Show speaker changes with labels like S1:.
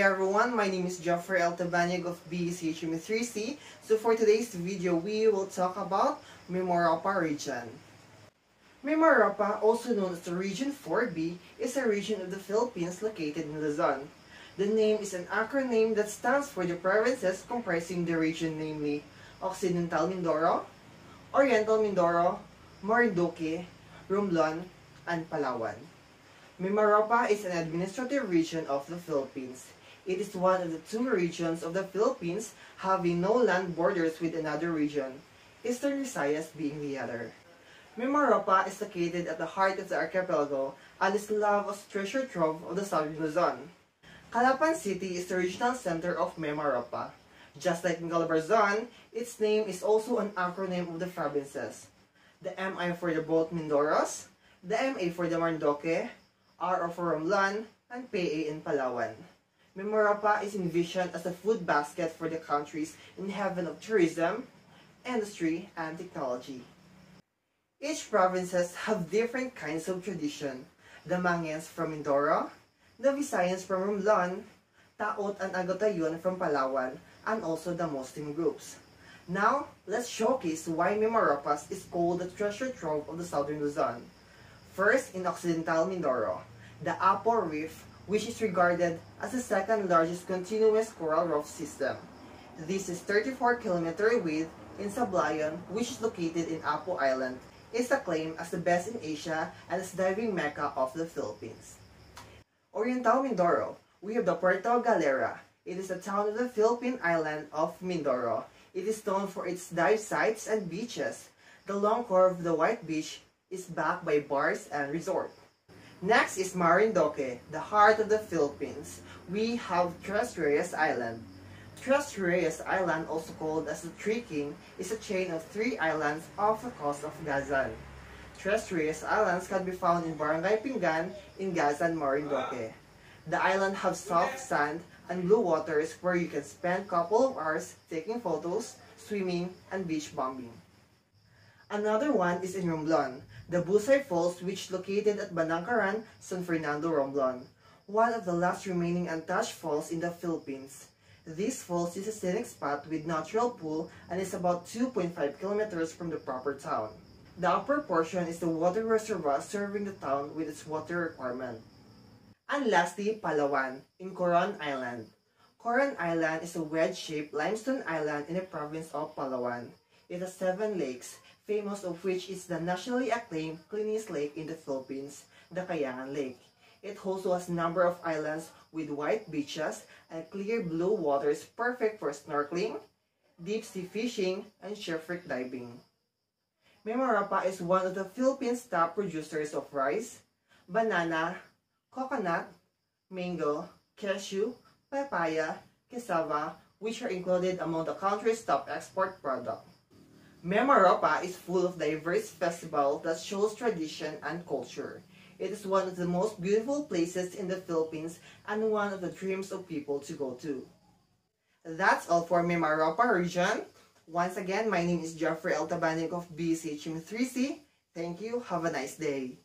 S1: day everyone, my name is Jeffrey L. Tabanyag of BCHM3C. So for today's video, we will talk about Mimaropa region. Mimaropa, also known as the Region 4B, is a region of the Philippines located in Luzon. The name is an acronym that stands for the provinces comprising the region, namely Occidental Mindoro, Oriental Mindoro, Marinduque, Romblon, and Palawan. Mimaropa is an administrative region of the Philippines. It is one of the two regions of the Philippines having no land borders with another region, Eastern Visayas being the other. Mimaropa is located at the heart of the archipelago and is loved as treasure trove of the southern Luzon. Calapan City is the regional center of Mimaropa. Just like in Calabarzon, its name is also an acronym of the provinces. The MI for the both Mindoros, the MA for the Marinduque, RO for Romblon, and PA in Palawan. Mimaropa is envisioned as a food basket for the countries in heaven of tourism, industry, and technology. Each provinces have different kinds of tradition. The Mangyans from Mindoro, the Visayans from Romblon, Taot and Agatayon from Palawan, and also the Muslim groups. Now, let's showcase why Mimaropa is called the treasure trove of the southern Luzon. First, in Occidental Mindoro, the Apo Reef, which is regarded as the second largest continuous coral reef system. This is 34 km width in Sablayan, which is located in Apo Island, is acclaimed as the best in Asia and as diving mecca of the Philippines. Oriental Mindoro, we have the Puerto Galera. It is a town of the Philippine island of Mindoro. It is known for its dive sites and beaches. The long curve of the white beach is backed by bars and resort. Next is Marinduque, the heart of the Philippines. We have Tres Reyes Island. Tres Reyes Island, also called as the Three King, is a chain of 3 islands off the coast of Gazan. Tres Reyes Islands can be found in Barangay Pingan in Gazan, Marinduque. The island have soft sand and blue waters where you can spend a couple of hours taking photos, swimming, and beach bombing. Another one is in Romblon, the Busay Falls, which is located at Banangkaran, San Fernando, Romblon, one of the last remaining untouched falls in the Philippines. This falls is a scenic spot with natural pool and is about 2.5 kilometers from the proper town. The upper portion is the water reservoir serving the town with its water requirement. And lastly, Palawan, in Coron Island. Coron Island is a wedge-shaped limestone island in the province of Palawan. It has 7 lakes, famous of which is the nationally acclaimed cleanest lake in the Philippines, the Kayangan Lake. It also has a number of islands with white beaches and clear blue waters perfect for snorkeling, deep sea fishing, and shellfish diving. Mimaropa is one of the Philippines' top producers of rice, banana, coconut, mango, cashew, papaya, cassava, which are included among the country's top export products. Mimaropa is full of diverse festivals that shows tradition and culture. It is one of the most beautiful places in the Philippines and one of the dreams of people to go to. That's all for Mimaropa region. Once again, my name is Jeffrey L. Tabanyag of BCHM3C. Thank you. Have a nice day.